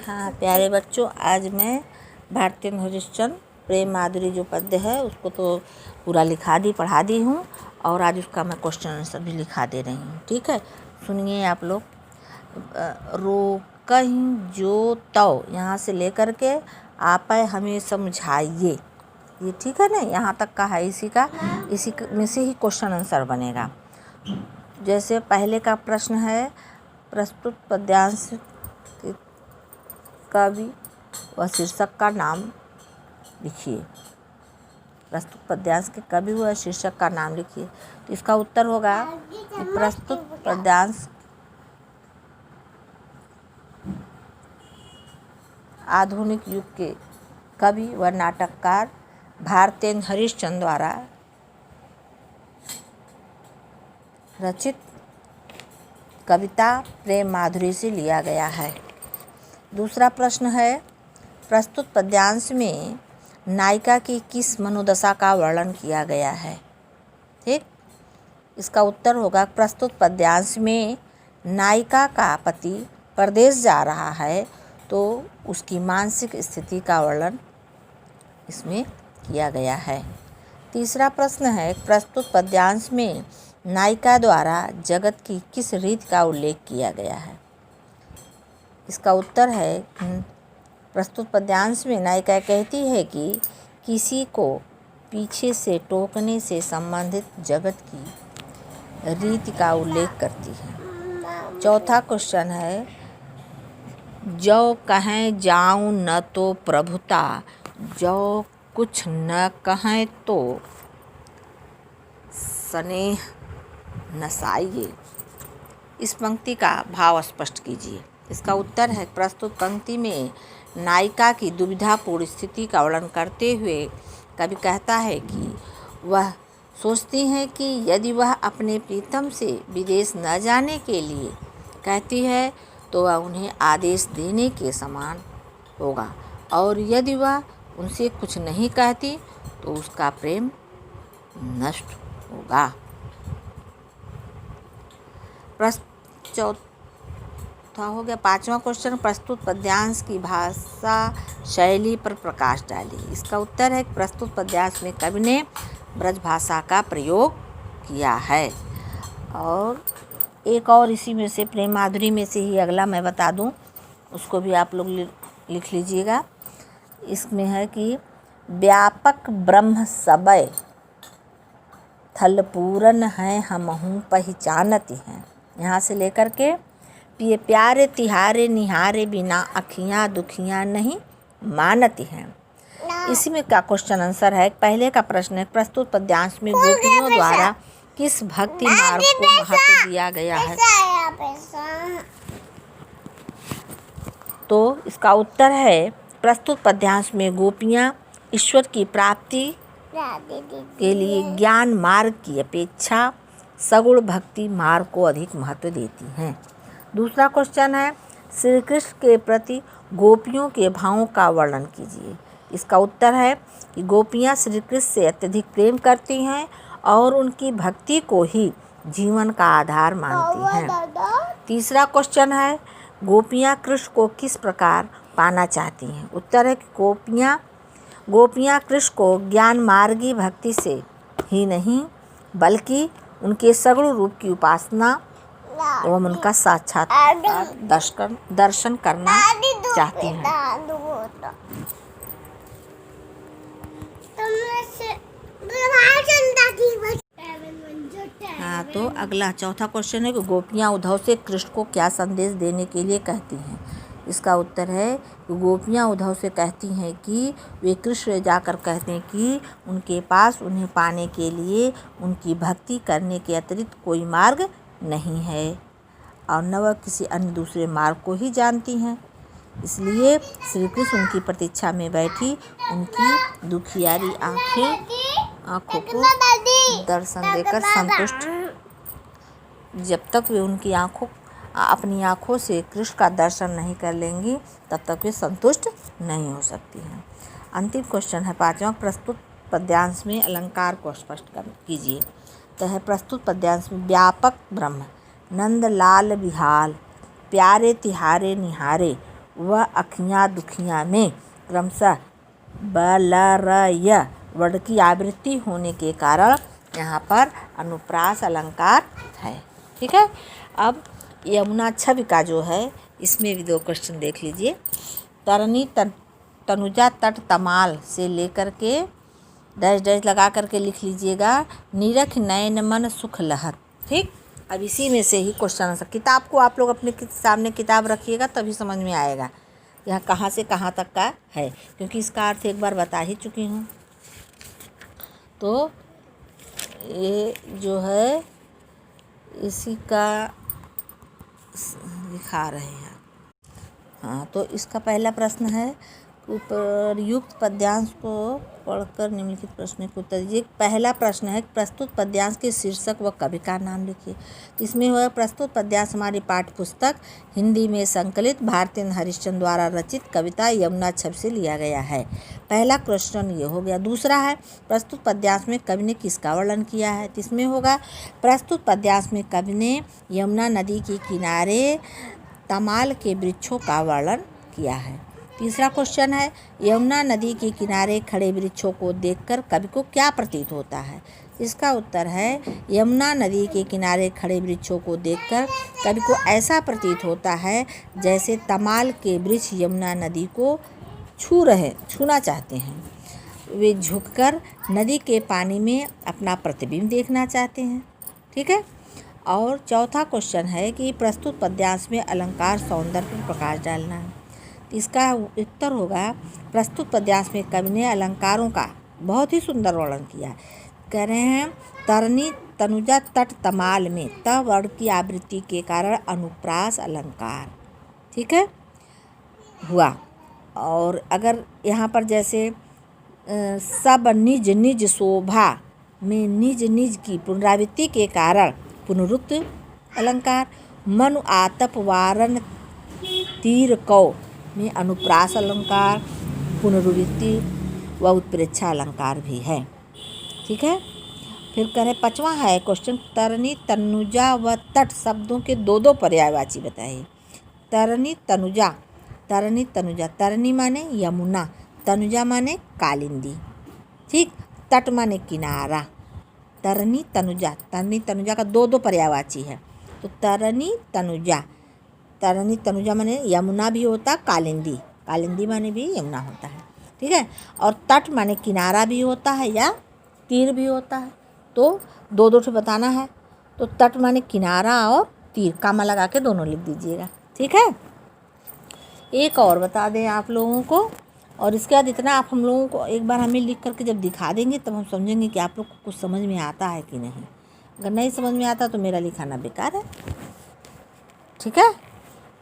हाँ प्यारे बच्चों, आज मैं भारतेंदु हरिश्चंद्र प्रेम माधुरी जो पद्य है उसको तो पूरा पढ़ा दी हूँ और आज उसका मैं क्वेश्चन आंसर भी लिखा दे रही हूँ। ठीक है, सुनिए आप लोग। रोकहीं जो तव, यहाँ से लेकर के आप हमें समझाइए, ये ठीक है ना, यहाँ तक का है। इसी में से ही क्वेश्चन आंसर बनेगा। जैसे पहले का प्रश्न है, प्रस्तुत पद्यांश कवि व शीर्षक का नाम लिखिए। प्रस्तुत पद्यांश के कवि व शीर्षक का नाम लिखिए। तो इसका उत्तर होगा कि प्रस्तुत पद्यांश आधुनिक युग के कवि व नाटककार भारतेंदु हरिश्चंद्र द्वारा रचित कविता प्रेम माधुरी से लिया गया है। दूसरा प्रश्न है, प्रस्तुत पद्यांश में नायिका की किस मनोदशा का वर्णन किया गया है। ठीक, इसका उत्तर होगा, प्रस्तुत पद्यांश में नायिका का पति परदेश जा रहा है तो उसकी मानसिक स्थिति का वर्णन इसमें किया गया है। तीसरा प्रश्न है, प्रस्तुत पद्यांश में नायिका द्वारा जगत की किस रीति का उल्लेख किया गया है। इसका उत्तर है, प्रस्तुत पद्यांश में नायिका कहती है कि किसी को पीछे से टोकने से संबंधित जगत की रीति का उल्लेख करती है। चौथा क्वेश्चन है, जो कहें जाऊं न तो प्रभुता, जो कुछ न कहें तो स्नेह नसाइए। इस पंक्ति का भाव स्पष्ट कीजिए। इसका उत्तर है, प्रस्तुत पंक्ति में नायिका की दुविधापूर्ण स्थिति का वर्णन करते हुए कवि कहता है कि वह सोचती हैं कि यदि वह अपने प्रीतम से विदेश न जाने के लिए कहती है तो वह उन्हें आदेश देने के समान होगा, और यदि वह उनसे कुछ नहीं कहती तो उसका प्रेम नष्ट होगा। चौथा हो गया। पांचवा क्वेश्चन, प्रस्तुत पद्यांश की भाषा शैली पर प्रकाश डालिए। इसका उत्तर है, प्रस्तुत पद्यांश में कवि ने ब्रज भाषा का प्रयोग किया है। और एक और इसी में से प्रेम माधुरी में से ही अगला मैं बता दूं, उसको भी आप लोग लिख लीजिएगा। इसमें है कि व्यापक ब्रह्म सबय थलपूरन है हमहूँ पहचानती हैं। यहाँ से लेकर के पिए प्यारे तिहारे निहारे बिना अखियाँ दुखियाँ नहीं मानती हैं। इसी में का क्वेश्चन आंसर है। पहले का प्रश्न है, प्रस्तुत पद्यांश में गोपियों द्वारा किस भक्ति मार्ग को महत्व दिया गया है। तो इसका उत्तर है, प्रस्तुत पद्यांश में गोपियाँ ईश्वर की प्राप्ति के लिए ज्ञान मार्ग की अपेक्षा सगुण भक्ति मार्ग को अधिक महत्व देती हैं। दूसरा क्वेश्चन है, श्री कृष्ण के प्रति गोपियों के भावों का वर्णन कीजिए। इसका उत्तर है कि गोपियाँ श्री कृष्ण से अत्यधिक प्रेम करती हैं और उनकी भक्ति को ही जीवन का आधार मानती हैं। तीसरा क्वेश्चन है, गोपियाँ कृष्ण को किस प्रकार पाना चाहती हैं। उत्तर है कि गोपियाँ कृष्ण को ज्ञान मार्गी भक्ति से ही नहीं बल्कि उनके सगुण रूप की उपासना एवं उनका साक्षात दर्शन करना चाहती हैं। हाँ, तो अगला चौथा क्वेश्चन है कि गोपियाँ उद्धव से कृष्ण को क्या संदेश देने के लिए कहती हैं। इसका उत्तर है कि गोपियाँ उद्धव से कहती हैं कि वे कृष्ण जाकर कहते हैं कि उनके पास उन्हें पाने के लिए उनकी भक्ति करने के अतिरिक्त कोई मार्ग नहीं है और न वह किसी अन्य दूसरे मार्ग को ही जानती हैं। इसलिए श्री कृष्ण उनकी प्रतीक्षा में बैठी उनकी दुखियारी आँखों को दर्शन देकर संतुष्ट, जब तक वे उनकी अपनी आँखों से कृष्ण का दर्शन नहीं कर लेंगी तब तक वे संतुष्ट नहीं हो सकती हैं। अंतिम क्वेश्चन है पांचवा, प्रस्तुत पद्यांश में अलंकार को स्पष्ट कीजिए। तो है, प्रस्तुत पद्यांश में व्यापक ब्रह्म, नंद लाल बिहाल, प्यारे तिहारे निहारे, व अखियाँ दुखियाँ में क्रमशः ब ल र य वर्ण की आवृत्ति होने के कारण यहाँ पर अनुप्रास अलंकार है। ठीक है। अब यमुना छवि का जो है इसमें भी 2 क्वेश्चन देख लीजिए। तरनी तनुजा तट तमाल से लेकर के डैश डैश लगा करके लिख लीजिएगा, निरख नयन मन सुख लहर। ठीक। अब इसी में से ही क्वेश्चन आंसर, किताब को आप लोग अपने सामने किताब रखिएगा तभी समझ में आएगा यह कहाँ से कहाँ तक का है, क्योंकि इसका अर्थ एक बार बता ही चुकी हूँ। तो ये जो है इसी का दिखा रहे हैं। हाँ, तो इसका पहला प्रश्न है, उपर्युक्त पद्यांश को पढ़कर निम्नलिखित प्रश्न के उत्तर दीजिए। पहला प्रश्न है, प्रस्तुत पद्यांश के शीर्षक व कवि का नाम लिखिए। तो इसमें हुआ प्रस्तुत पद्यांश हमारी पाठ्य पुस्तक हिंदी में संकलित भारतेंदु हरिश्चंद्र द्वारा रचित कविता यमुना छवि से लिया गया है। पहला क्वेश्चन ये हो गया। दूसरा है, प्रस्तुत पद्यांश में कवि ने किसका वर्णन किया है। तो इसमें होगा, प्रस्तुत पद्यांश में कवि ने यमुना नदी के किनारे तमाल के वृक्षों का वर्णन किया है। तीसरा क्वेश्चन है, यमुना नदी के किनारे खड़े वृक्षों को देखकर कवि को क्या प्रतीत होता है। इसका उत्तर है, यमुना नदी के किनारे खड़े वृक्षों को देखकर कवि को ऐसा प्रतीत होता है जैसे तमाल के वृक्ष यमुना नदी को छूना चाहते हैं। वे झुककर नदी के पानी में अपना प्रतिबिंब देखना चाहते हैं। ठीक है। और चौथा क्वेश्चन है कि प्रस्तुत पद्यांश में अलंकार सौंदर्य पर प्रकाश डालना है। इसका उत्तर होगा, प्रस्तुत पद्यांश में कवि ने अलंकारों का बहुत ही सुंदर वर्णन किया है। कह रहे हैं, तरनी तनुजा तट तमाल में त वर्ण की आवृत्ति के कारण अनुप्रास अलंकार। ठीक है, हुआ। और अगर यहाँ पर जैसे सब निज निज शोभा में निज निज की पुनरावृत्ति के कारण पुनरुक्त अलंकार, मनु आतप वारण तीर कौ में अनुप्रास अलंकार, पुनरुक्ति व उत्प्रेक्षा अलंकार भी है। ठीक है। फिर करें 5वां है क्वेश्चन, तरनी तनुजा व तट शब्दों के 2 पर्यायवाची बताइए। तरनी तनुजा, तरनी तनुजा, तरनी माने यमुना, तनुजा माने कालिंदी। ठीक। तट माने किनारा। तरनी तनुजा का 2 पर्यायवाची है। तो तरनी तनुजा माने यमुना भी होता, कालिंदी माने भी यमुना होता है। ठीक है। और तट माने किनारा भी होता है या तीर भी होता है। तो 2 ठो बताना है। तो तट माने किनारा और तीर, कामा लगा के दोनों लिख दीजिएगा। ठीक है। एक और बता दें आप लोगों को, और इसके बाद इतना आप हम लोगों को एक बार हमें लिख करके जब दिखा देंगे तब हम समझेंगे कि आप लोग को कुछ समझ में आता है कि नहीं। अगर नहीं समझ में आता तो मेरा लिखाना बेकार है। ठीक है।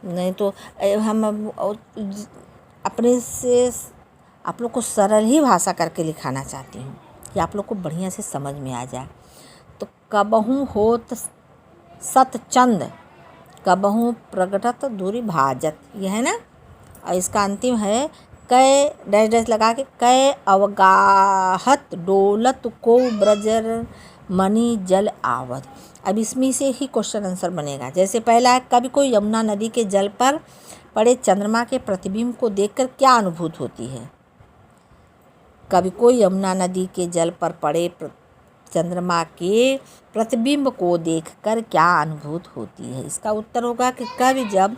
नहीं तो हम अपने से आप लोग को सरल ही भाषा करके लिखाना चाहती हूँ कि आप लोग को बढ़िया से समझ में आ जाए। तो कबहू होत सतचंद, कबहू प्रगटत दूरी भाजत, यह है ना। और इसका अंतिम है, कै डैश डैश लगा के, कै अवगाहत डोलत को ब्रजर मणि जल आवत। अब इसमें से ही क्वेश्चन आंसर बनेगा। जैसे पहला है, कभी कोई यमुना नदी के जल पर पड़े चंद्रमा के प्रतिबिंब को देखकर क्या अनुभूत होती है। कभी कोई यमुना नदी के जल पर पड़े चंद्रमा के प्रतिबिंब को देखकर क्या अनुभूत होती है। इसका उत्तर होगा कि कवि जब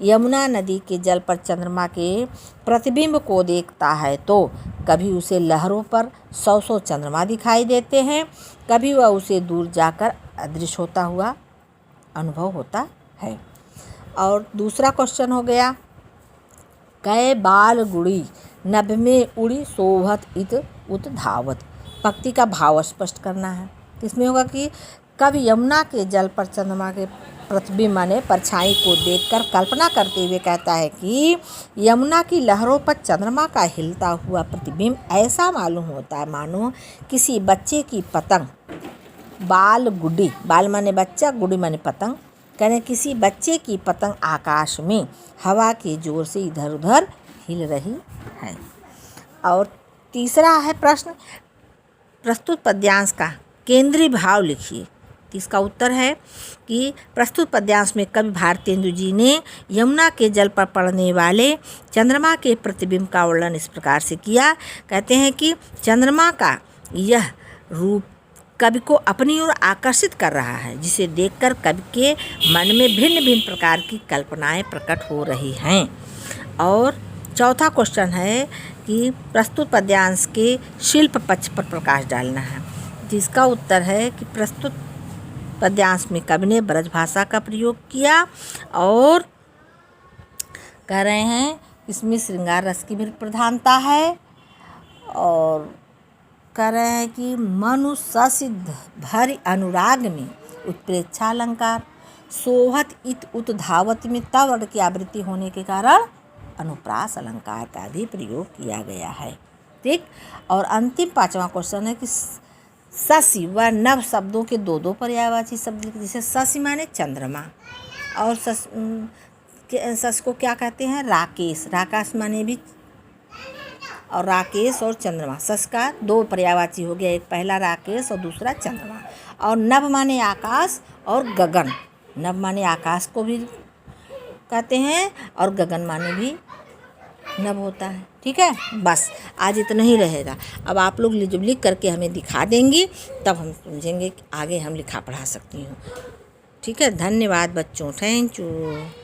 यमुना नदी के जल पर चंद्रमा के प्रतिबिंब को देखता है तो कभी उसे लहरों पर 100 चंद्रमा दिखाई देते हैं, कभी वह उसे दूर जाकर अदृश्य होता हुआ अनुभव होता है। और दूसरा क्वेश्चन हो गया, कै बाल गुड़ी नभ में उड़ी शोभत इत उत धावत। पंक्ति का भाव स्पष्ट करना है। इसमें होगा कि कवि यमुना के जल पर चंद्रमा के प्रतिबिंब माने परछाई को देखकर कल्पना करते हुए कहता है कि यमुना की लहरों पर चंद्रमा का हिलता हुआ प्रतिबिंब ऐसा मालूम होता है मानो किसी बच्चे की पतंग, बाल गुड्डी, बाल माने बच्चा, गुड़ी माने पतंग, कहने किसी बच्चे की पतंग आकाश में हवा के जोर से इधर उधर हिल रही है। और तीसरा है प्रश्न, प्रस्तुत पद्यांश का केंद्रीय भाव लिखिए। तो इसका उत्तर है कि प्रस्तुत पद्यांश में कवि भारतेंदु जी ने यमुना के जल पर पड़ने वाले चंद्रमा के प्रतिबिंब का वर्णन इस प्रकार से किया। कहते हैं कि चंद्रमा का यह रूप कवि को अपनी ओर आकर्षित कर रहा है, जिसे देखकर कवि के मन में भिन्न भिन्न प्रकार की कल्पनाएं प्रकट हो रही हैं। और चौथा क्वेश्चन है कि प्रस्तुत पद्यांश के शिल्प पक्ष पर प्रकाश डालना है, जिसका उत्तर है कि प्रस्तुत पद्यांश में कवि ने ब्रज भाषा का प्रयोग किया और कह रहे हैं इसमें श्रृंगार रस की भी प्रधानता है, और कह रहे हैं कि मनु ससिद्ध भरि अनुराग में उत्प्रेक्षा अलंकार सोहत इत उत धावत में तवर्ण की आवृत्ति होने के कारण अनुप्रास अलंकार का भी प्रयोग किया गया है। ठीक। और अंतिम पांचवा क्वेश्चन है कि शशि व नभ शब्दों के दो दो पर्यायवाची शब्द, जैसे शशि माने चंद्रमा और शश को क्या कहते हैं, राकेश। राकेश माने भी, और राकेश और चंद्रमा, शश का दो पर्यायवाची हो गया, एक पहला राकेश और दूसरा चंद्रमा। और नभ माने आकाश और गगन, नभ माने आकाश को भी कहते हैं और गगन माने भी नभ होता है। ठीक है, बस आज इतना ही रहेगा। अब आप लोग जब लिख करके हमें दिखा देंगी तब हम समझेंगे कि आगे हम लिखा पढ़ा सकती हूँ। ठीक है, धन्यवाद बच्चों, थैंक यू।